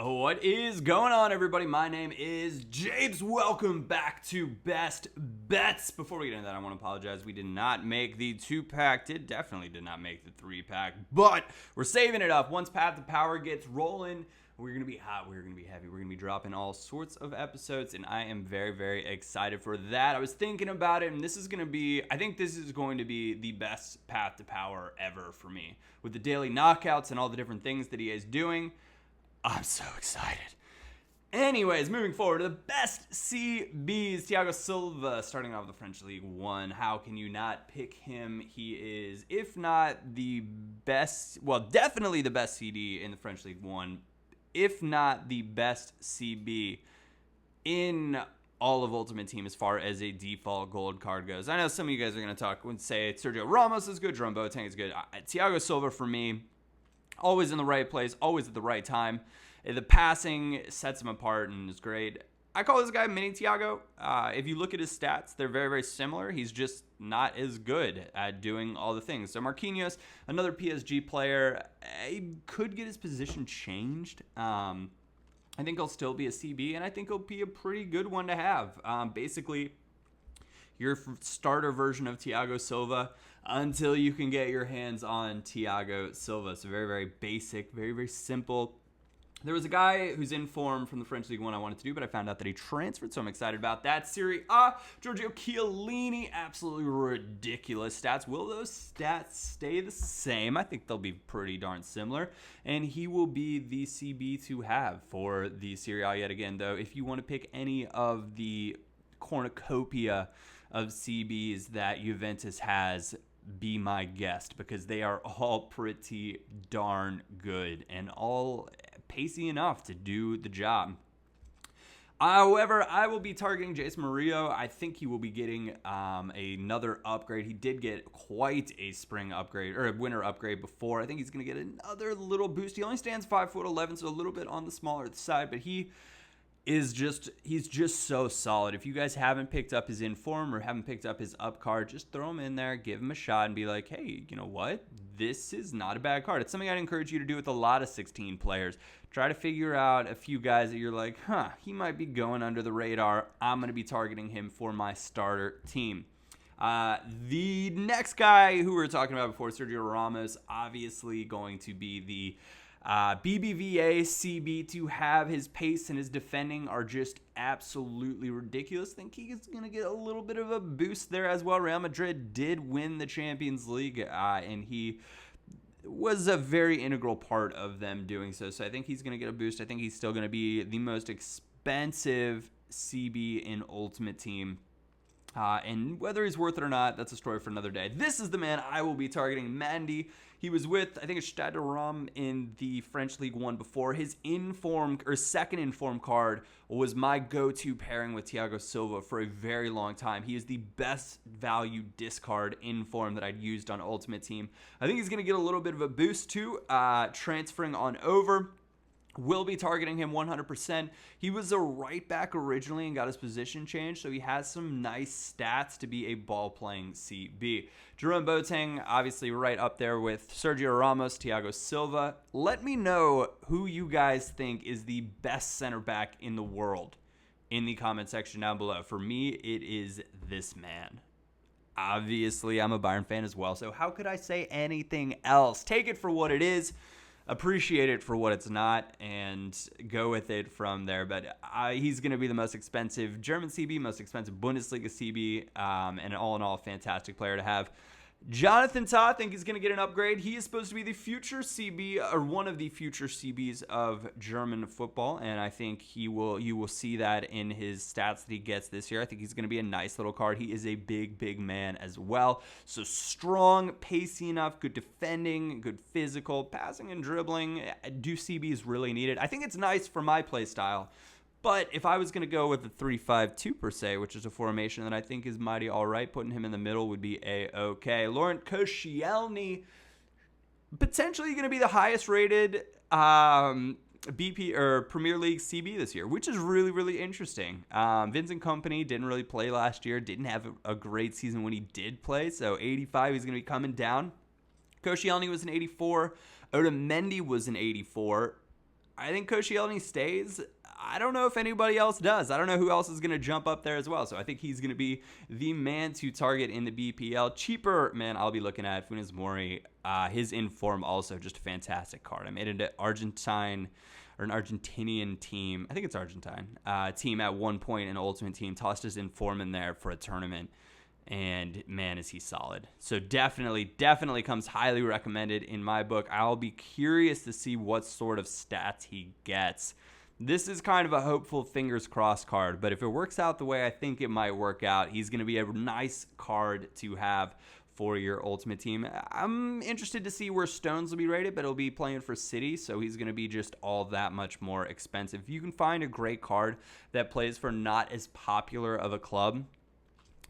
What is going on, everybody? My name is Japes. Welcome back to Best Bets. Before we get into that, I want to apologize. We did not make the 2-pack. Definitely did not make the 3-pack, but we're saving it up. Once Path to Power gets rolling, we're going to be hot. We're going to be heavy. We're going to be dropping all sorts of episodes, and I am very, very excited for that. I was thinking about it, and I think this is going to be the best Path to Power ever for me. With the daily knockouts and all the different things that he is doing, I'm so excited. Anyways, moving forward to the best CBs. Thiago Silva, starting off the French League 1. How can you not pick him? He is, if not the best, well, definitely the best CD in the French League 1. If not the best CB in all of Ultimate Team as far as a default gold card goes. I know some of you guys are going to talk and say Sergio Ramos is good, Jerome Boateng is good. Thiago Silva for me, always in the right place, always at the right time. The passing sets him apart and is great. I call this guy Mini Thiago. If you look at his stats, they're very, very similar. He's just not as good at doing all the things. So Marquinhos, another PSG player, he could get his position changed. I think he'll still be a CB, and I think he'll be a pretty good one to have. Basically, your starter version of Thiago Silva until you can get your hands on Thiago Silva. So very, very basic, very, very simple. There was a guy who's in form from the French League 1 I wanted to do, but I found out that he transferred, so I'm excited about that. Serie A, Giorgio Chiellini, absolutely ridiculous stats. Will those stats stay the same? I think they'll be pretty darn similar, and he will be the CB to have for the Serie A yet again, though. If you want to pick any of the cornucopia of CBs that Juventus has, be my guest, because they are all pretty darn good and all pacey enough to do the job. However, I will be targeting Jason Murillo. I think he will be getting another upgrade. He did get quite a spring upgrade, or a winter upgrade before. I think he's going to get another little boost. He only stands 5'11", so a little bit on the smaller side, but he's just so solid. If you guys haven't picked up his inform or haven't picked up his up card, just throw him in there, give him a shot, and be like, hey, you know what? This is not a bad card. It's something I'd encourage you to do with a lot of 16 players. Try to figure out a few guys that you're like, he might be going under the radar. I'm going to be targeting him for my starter team. The next guy who we were talking about before, Sergio Ramos, obviously going to be the BBVA CB to have. His pace and his defending are just absolutely ridiculous. I think he's going to get a little bit of a boost there as well. Real Madrid did win the Champions League, and he was a very integral part of them doing so. So I think he's going to get a boost. I think he's still going to be the most expensive CB in Ultimate Team. And whether he's worth it or not, that's a story for another day. This is the man I will be targeting, Mandy. He was with, I think it's Stade de Rome in the French League 1 before. His second inform card was my go-to pairing with Thiago Silva for a very long time. He is the best value discard inform that I'd used on Ultimate Team. I think he's going to get a little bit of a boost too, transferring on over. Will be targeting him 100%. He was a right back originally and got his position changed, so he has some nice stats to be a ball-playing CB. Jerome Boateng, obviously right up there with Sergio Ramos, Thiago Silva. Let me know who you guys think is the best center back in the world in the comment section down below. For me, it is this man. Obviously, I'm a Bayern fan as well, so how could I say anything else? Take it for what it is. Appreciate it for what it's not, and go with it from there. But he's going to be the most expensive German CB, most expensive Bundesliga CB, and all in all, fantastic player to have. Jonathan Tah, I think he's going to get an upgrade. He is supposed to be the future CB, or one of the future CBs of German football, and I think you will see that in his stats that he gets this year. I think he's going to be a nice little card. He is a big, big man as well. So strong, pacey enough, good defending, good physical, passing and dribbling. Do CBs really need it? I think it's nice for my play style. But if I was going to go with the 3-5-2 per se, which is a formation that I think is mighty all right, putting him in the middle would be A-OK. Laurent Koscielny, potentially going to be the highest rated BP or Premier League CB this year, which is really, really interesting. Vincent Kompany didn't really play last year, didn't have a great season when he did play, so 85, he's going to be coming down. Koscielny was an 84. Otamendi was an 84. I think Koscielny stays. I don't know if anybody else does. I don't know who else is going to jump up there as well. So I think he's going to be the man to target in the BPL. Cheaper, man, I'll be looking at Funes Mori. His inform also just a fantastic card. I made it an Argentine or an Argentinian team. I think it's Argentine. Team at one point, an ultimate team. Tossed his inform in there for a tournament. And man, is he solid. So definitely comes highly recommended in my book. I'll be curious to see what sort of stats he gets. This is kind of a hopeful fingers crossed card, but if it works out the way I think it might work out, he's going to be a nice card to have for your ultimate team. I'm interested to see where Stones will be rated, but he'll be playing for City, so he's going to be just all that much more expensive. If you can find a great card that plays for not as popular of a club,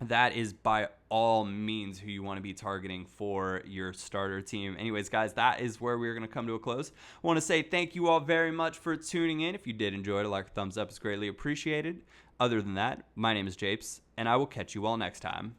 that is by all means who you want to be targeting for your starter team. Anyways, guys, that is where we're going to come to a close. I want to say thank you all very much for tuning in. If you did enjoy it, a like or thumbs up is greatly appreciated. Other than that, my name is Japes, and I will catch you all next time.